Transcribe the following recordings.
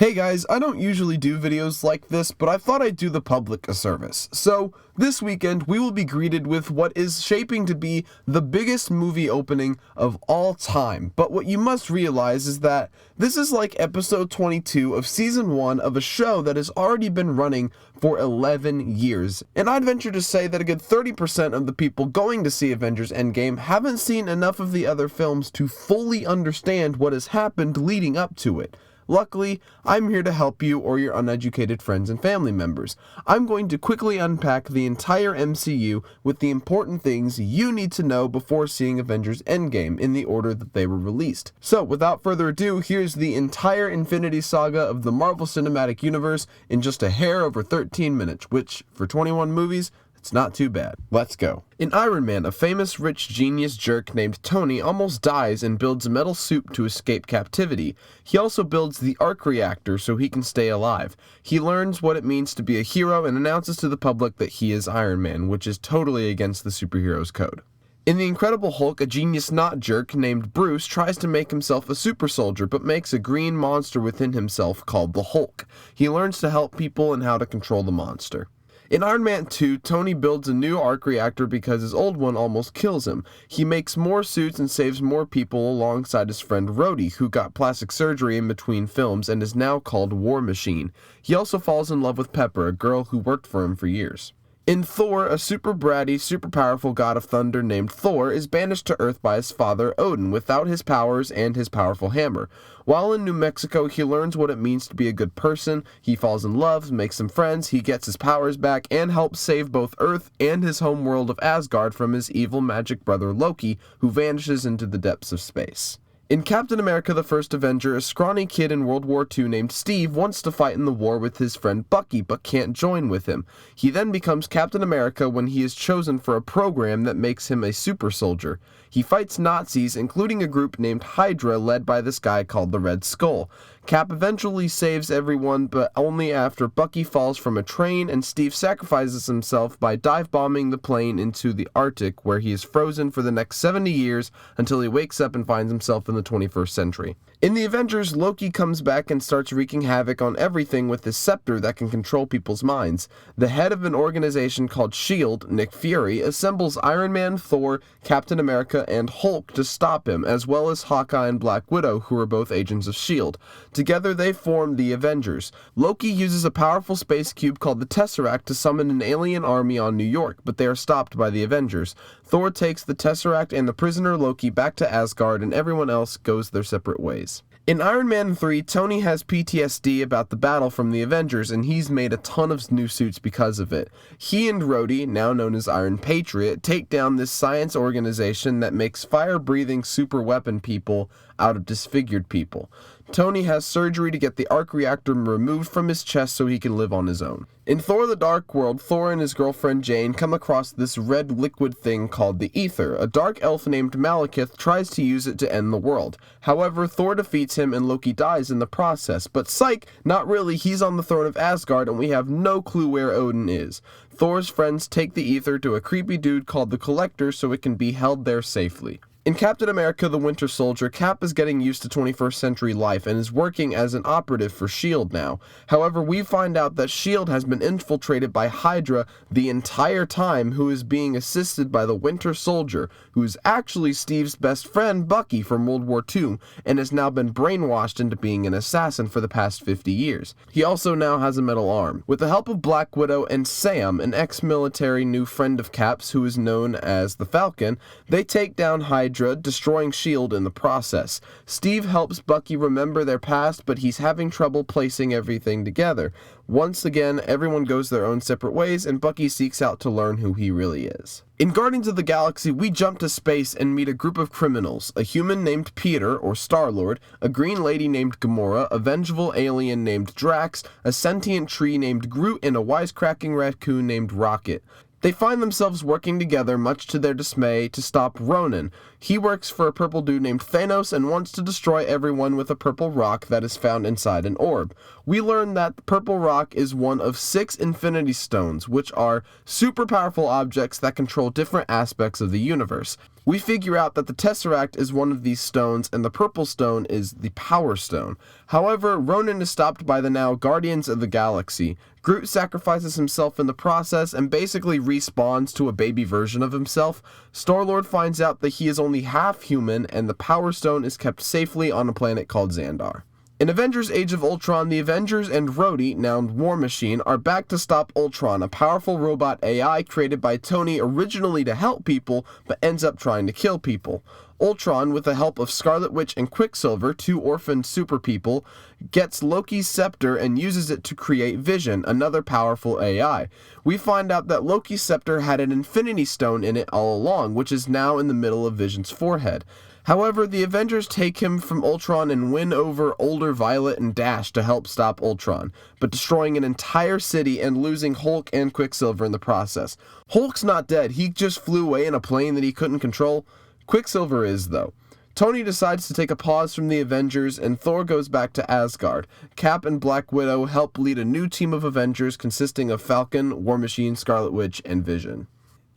Hey guys, I don't usually do videos like this, but I thought I'd do the public a service. So, this weekend we will be greeted with what is shaping to be the biggest movie opening of all time. But what you must realize is that this is like episode 22 of season 1 of a show that has already been running for 11 years. And I'd venture to say that a good 30% of the people going to see Avengers Endgame haven't seen enough of the other films to fully understand what has happened leading up to it. Luckily, I'm here to help you or your uneducated friends and family members. I'm going to quickly unpack the entire MCU with the important things you need to know before seeing Avengers Endgame in the order that they were released. So, without further ado, here's the entire Infinity Saga of the Marvel Cinematic Universe in just a hair over 13 minutes, which, for 21 movies, it's not too bad. Let's go. In Iron Man, a famous rich genius jerk named Tony almost dies and builds a metal suit to escape captivity. He also builds the arc reactor so he can stay alive. He learns what it means to be a hero and announces to the public that he is Iron Man, which is totally against the superhero's code. In The Incredible Hulk, a genius not jerk named Bruce tries to make himself a super soldier, but makes a green monster within himself called the Hulk. He learns to help people and how to control the monster. In Iron Man 2, Tony builds a new arc reactor because his old one almost kills him. He makes more suits and saves more people alongside his friend Rhodey, who got plastic surgery in between films and is now called War Machine. He also falls in love with Pepper, a girl who worked for him for years. In Thor, a super bratty, super powerful god of thunder named Thor is banished to Earth by his father Odin without his powers and his powerful hammer. While in New Mexico, he learns what it means to be a good person, he falls in love, makes some friends, he gets his powers back, and helps save both Earth and his home world of Asgard from his evil magic brother Loki, who vanishes into the depths of space. In Captain America the First Avenger, a scrawny kid in World War II named Steve wants to fight in the war with his friend Bucky, but can't join with him. He then becomes Captain America when he is chosen for a program that makes him a super soldier. He fights Nazis, including a group named Hydra led by this guy called the Red Skull. Cap eventually saves everyone, but only after Bucky falls from a train and Steve sacrifices himself by dive-bombing the plane into the Arctic, where he is frozen for the next 70 years until he wakes up and finds himself in the 21st century. In the Avengers, Loki comes back and starts wreaking havoc on everything with his scepter that can control people's minds. The head of an organization called S.H.I.E.L.D., Nick Fury, assembles Iron Man, Thor, Captain America, and Hulk to stop him, as well as Hawkeye and Black Widow, who are both agents of S.H.I.E.L.D. Together they form the Avengers. Loki uses a powerful space cube called the Tesseract to summon an alien army on New York, but they are stopped by the Avengers. Thor takes the Tesseract and the prisoner Loki back to Asgard, and everyone else goes their separate ways. In Iron Man 3, Tony has PTSD about the battle from the Avengers, and he's made a ton of new suits because of it. He and Rhodey, now known as Iron Patriot, take down this science organization that makes fire-breathing super weapon people out of disfigured people. Tony has surgery to get the arc reactor removed from his chest so he can live on his own. In Thor the Dark World, Thor and his girlfriend Jane come across this red liquid thing called the Ether. A dark elf named Malekith tries to use it to end the world. However, Thor defeats him and Loki dies in the process. But psych, not really, he's on the throne of Asgard and we have no clue where Odin is. Thor's friends take the Ether to a creepy dude called the Collector so it can be held there safely. In Captain America the Winter Soldier, Cap is getting used to 21st century life and is working as an operative for S.H.I.E.L.D. now. However, we find out that S.H.I.E.L.D. has been infiltrated by Hydra the entire time, who is being assisted by the Winter Soldier, who is actually Steve's best friend Bucky from World War II, and has now been brainwashed into being an assassin for the past 50 years. He also now has a metal arm. With the help of Black Widow and Sam, an ex-military new friend of Cap's who is known as the Falcon, they take down Hydra, destroying S.H.I.E.L.D. in the process. Steve helps Bucky remember their past, but he's having trouble placing everything together. Once again, everyone goes their own separate ways, and Bucky seeks out to learn who he really is. In Guardians of the Galaxy, we jump to space and meet a group of criminals, a human named Peter, or Star-Lord, a green lady named Gamora, a vengeful alien named Drax, a sentient tree named Groot, and a wisecracking raccoon named Rocket. They find themselves working together, much to their dismay, to stop Ronan. He works for a purple dude named Thanos and wants to destroy everyone with a purple rock that is found inside an orb. We learn that the purple rock is one of 6 Infinity Stones, which are super powerful objects that control different aspects of the universe. We figure out that the Tesseract is one of these stones, and the Purple Stone is the Power Stone. However, Ronan is stopped by the now Guardians of the Galaxy. Groot sacrifices himself in the process and basically respawns to a baby version of himself. Star-Lord finds out that he is only half human, and the Power Stone is kept safely on a planet called Xandar. In Avengers Age of Ultron, the Avengers and Rhodey, now War Machine, are back to stop Ultron, a powerful robot AI created by Tony originally to help people, but ends up trying to kill people. Ultron, with the help of Scarlet Witch and Quicksilver, 2 orphaned super people, gets Loki's scepter and uses it to create Vision, another powerful AI. We find out that Loki's scepter had an Infinity Stone in it all along, which is now in the middle of Vision's forehead. However, the Avengers take him from Ultron and win over older Violet and Dash to help stop Ultron, but destroying an entire city and losing Hulk and Quicksilver in the process. Hulk's not dead, he just flew away in a plane that he couldn't control. Quicksilver is, though. Tony decides to take a pause from the Avengers, and Thor goes back to Asgard. Cap and Black Widow help lead a new team of Avengers consisting of Falcon, War Machine, Scarlet Witch, and Vision.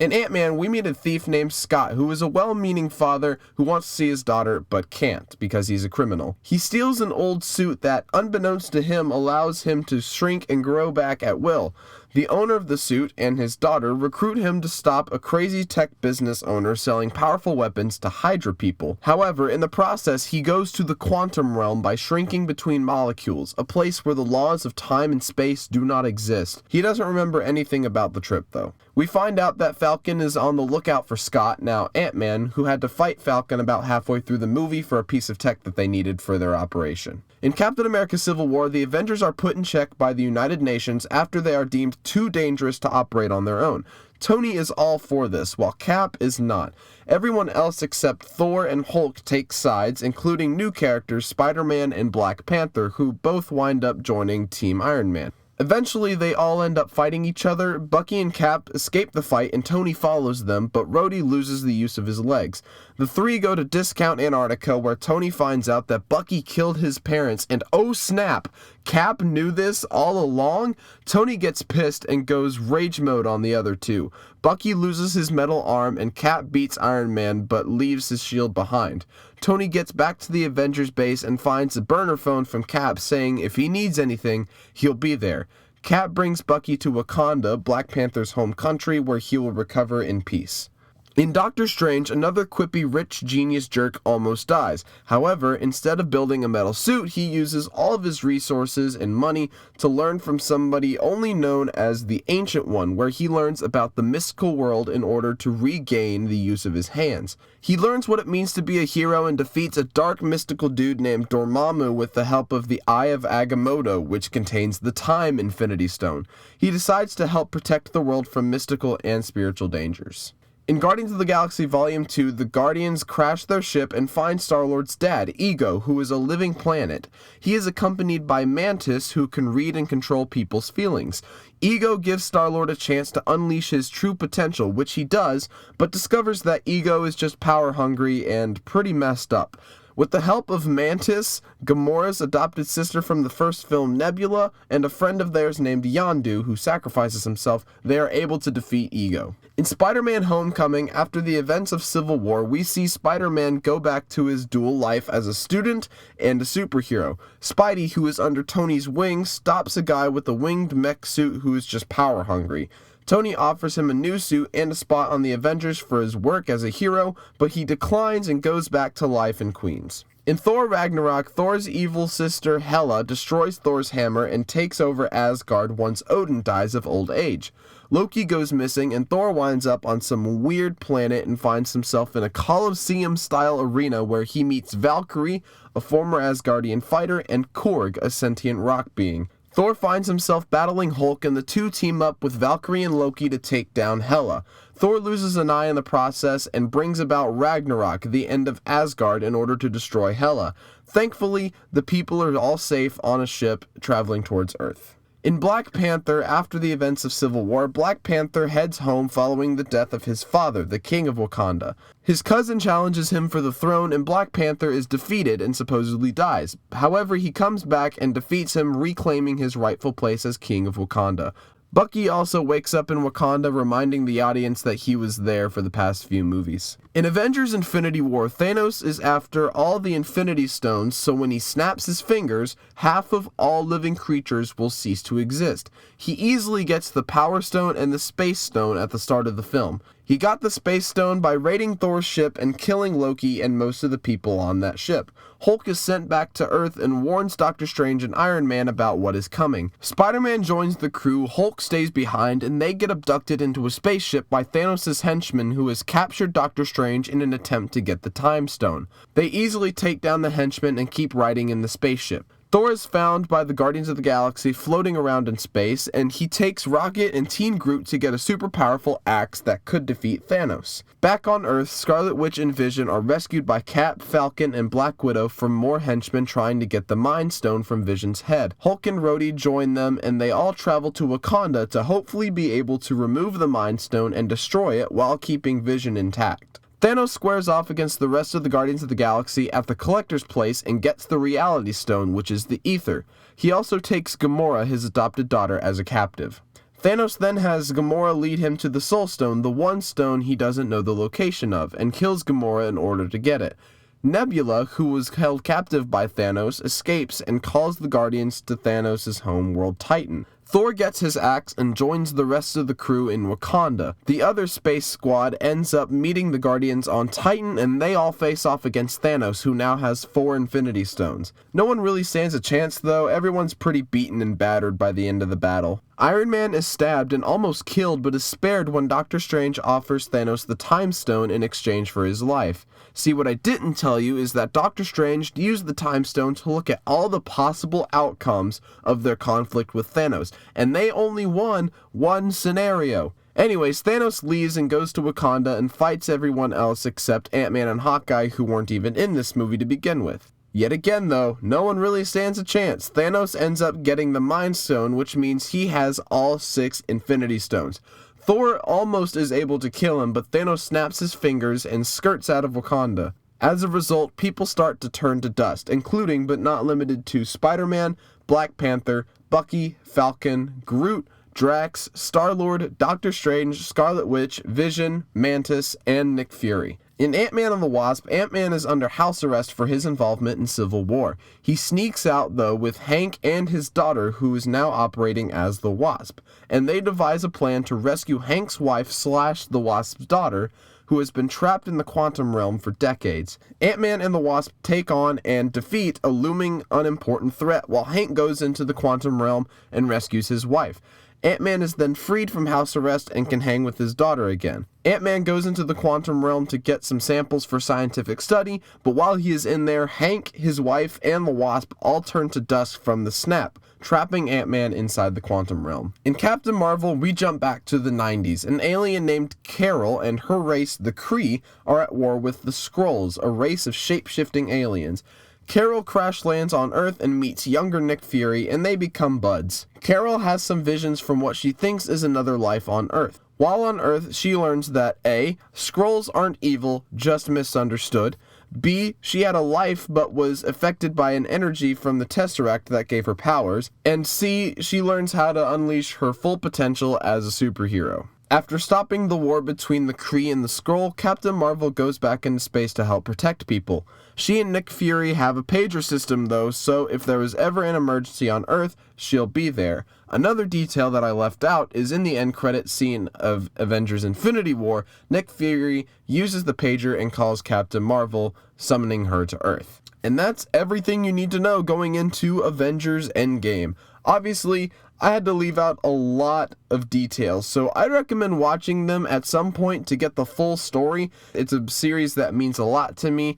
In Ant-Man, we meet a thief named Scott, who is a well-meaning father who wants to see his daughter, but can't, because he's a criminal. He steals an old suit that, unbeknownst to him, allows him to shrink and grow back at will. The owner of the suit and his daughter recruit him to stop a crazy tech business owner selling powerful weapons to Hydra people. However, in the process, he goes to the quantum realm by shrinking between molecules, a place where the laws of time and space do not exist. He doesn't remember anything about the trip, though. We find out that Falcon is on the lookout for Scott, now Ant-Man, who had to fight Falcon about halfway through the movie for a piece of tech that they needed for their operation. In Captain America Civil War, the Avengers are put in check by the United Nations after they are deemed too dangerous to operate on their own. Tony is all for this, while Cap is not. Everyone else except Thor and Hulk take sides, including new characters Spider-Man and Black Panther, who both wind up joining Team Iron Man. Eventually, they all end up fighting each other. Bucky and Cap escape the fight, and Tony follows them, but Rhodey loses the use of his legs. The 3 go to Discount Antarctica, where Tony finds out that Bucky killed his parents, and oh snap, Cap knew this all along? Tony gets pissed and goes rage mode on the other 2. Bucky loses his metal arm, and Cap beats Iron Man, but leaves his shield behind. Tony gets back to the Avengers base and finds a burner phone from Cap saying if he needs anything, he'll be there. Cap brings Bucky to Wakanda, Black Panther's home country, where he will recover in peace. In Doctor Strange, another quippy rich genius jerk almost dies. However, instead of building a metal suit, he uses all of his resources and money to learn from somebody only known as the Ancient One, where he learns about the mystical world in order to regain the use of his hands. He learns what it means to be a hero and defeats a dark mystical dude named Dormammu with the help of the Eye of Agamotto, which contains the Time Infinity Stone. He decides to help protect the world from mystical and spiritual dangers. In Guardians of the Galaxy Volume 2, the Guardians crash their ship and find Star-Lord's dad, Ego, who is a living planet. He is accompanied by Mantis, who can read and control people's feelings. Ego gives Star-Lord a chance to unleash his true potential, which he does, but discovers that Ego is just power-hungry and pretty messed up. With the help of Mantis, Gamora's adopted sister from the first film Nebula, and a friend of theirs named Yondu, who sacrifices himself, they are able to defeat Ego. In Spider-Man Homecoming, after the events of Civil War, we see Spider-Man go back to his dual life as a student and a superhero. Spidey, who is under Tony's wing, stops a guy with a winged mech suit who is just power-hungry. Tony offers him a new suit and a spot on the Avengers for his work as a hero, but he declines and goes back to life in Queens. In Thor Ragnarok, Thor's evil sister Hela destroys Thor's hammer and takes over Asgard once Odin dies of old age. Loki goes missing and Thor winds up on some weird planet and finds himself in a Colosseum-style arena where he meets Valkyrie, a former Asgardian fighter, and Korg, a sentient rock being. Thor finds himself battling Hulk, and the two team up with Valkyrie and Loki to take down Hela. Thor loses an eye in the process and brings about Ragnarok, the end of Asgard, in order to destroy Hela. Thankfully, the people are all safe on a ship traveling towards Earth. In Black Panther, after the events of Civil War, Black Panther heads home following the death of his father, the King of Wakanda. His cousin challenges him for the throne, and Black Panther is defeated and supposedly dies. However, he comes back and defeats him, reclaiming his rightful place as King of Wakanda. Bucky also wakes up in Wakanda, reminding the audience that he was there for the past few movies. In Avengers Infinity War, Thanos is after all the Infinity Stones, so when he snaps his fingers, half of all living creatures will cease to exist. He easily gets the Power Stone and the Space Stone at the start of the film. He got the Space Stone by raiding Thor's ship and killing Loki and most of the people on that ship. Hulk is sent back to Earth and warns Doctor Strange and Iron Man about what is coming. Spider-Man joins the crew, Hulk stays behind, and they get abducted into a spaceship by Thanos' henchman who has captured Doctor Strange in an attempt to get the Time Stone. They easily take down the henchman and keep riding in the spaceship. Thor is found by the Guardians of the Galaxy floating around in space, and he takes Rocket and Teen Groot to get a super powerful axe that could defeat Thanos. Back on Earth, Scarlet Witch and Vision are rescued by Cap, Falcon, and Black Widow from more henchmen trying to get the Mind Stone from Vision's head. Hulk and Rhodey join them, and they all travel to Wakanda to hopefully be able to remove the Mind Stone and destroy it while keeping Vision intact. Thanos squares off against the rest of the Guardians of the Galaxy at the Collector's Place and gets the Reality Stone, which is the Ether. He also takes Gamora, his adopted daughter, as a captive. Thanos then has Gamora lead him to the Soul Stone, the one stone he doesn't know the location of, and kills Gamora in order to get it. Nebula, who was held captive by Thanos, escapes and calls the Guardians to Thanos' home world Titan. Thor gets his axe and joins the rest of the crew in Wakanda. The other space squad ends up meeting the Guardians on Titan, and they all face off against Thanos, who now has 4 Infinity Stones. No one really stands a chance though, everyone's pretty beaten and battered by the end of the battle. Iron Man is stabbed and almost killed, but is spared when Doctor Strange offers Thanos the Time Stone in exchange for his life. See, what I didn't tell you is that Doctor Strange used the Time Stone to look at all the possible outcomes of their conflict with Thanos, and they only won one scenario. Anyways, Thanos leaves and goes to Wakanda and fights everyone else except Ant-Man and Hawkeye, who weren't even in this movie to begin with. Yet again though, no one really stands a chance. Thanos ends up getting the Mind Stone, which means he has all 6 Infinity Stones. Thor almost is able to kill him, but Thanos snaps his fingers and skirts out of Wakanda. As a result, people start to turn to dust, including but not limited to Spider-Man, Black Panther, Bucky, Falcon, Groot, Drax, Star-Lord, Doctor Strange, Scarlet Witch, Vision, Mantis, and Nick Fury. In Ant-Man and the Wasp, Ant-Man is under house arrest for his involvement in Civil War. He sneaks out, though, with Hank and his daughter, who is now operating as the Wasp, and they devise a plan to rescue Hank's wife / the Wasp's daughter, who has been trapped in the quantum realm for decades. Ant-Man and the Wasp take on and defeat a looming, unimportant threat, while Hank goes into the quantum realm and rescues his wife. Ant-Man is then freed from house arrest and can hang with his daughter again. Ant-Man goes into the quantum realm to get some samples for scientific study, but while he is in there, Hank, his wife, and the Wasp all turn to dust from the snap, trapping Ant-Man inside the quantum realm. In Captain Marvel, we jump back to the 90s. An alien named Carol and her race, the Kree, are at war with the Skrulls, a race of shape-shifting aliens. Carol crash lands on Earth and meets younger Nick Fury, and they become buds. Carol has some visions from what she thinks is another life on Earth. While on Earth, she learns that A. Skrulls aren't evil, just misunderstood. B. She had a life but was affected by an energy from the Tesseract that gave her powers. And C. She learns how to unleash her full potential as a superhero. After stopping the war between the Kree and the Skrull, Captain Marvel goes back into space to help protect people. She and Nick Fury have a pager system though, so if there is ever an emergency on Earth, she'll be there. Another detail that I left out is in the end credit scene of Avengers Infinity War, Nick Fury uses the pager and calls Captain Marvel, summoning her to Earth. And that's everything you need to know going into Avengers Endgame. Obviously, I had to leave out a lot of details, so I'd recommend watching them at some point to get the full story. It's a series that means a lot to me.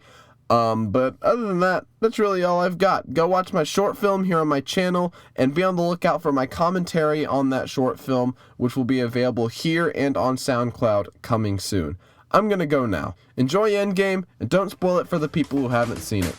But other than that, that's really all I've got. Go watch my short film here on my channel, and be on the lookout for my commentary on that short film, which will be available here and on SoundCloud coming soon. I'm gonna go now. Enjoy Endgame, and don't spoil it for the people who haven't seen it.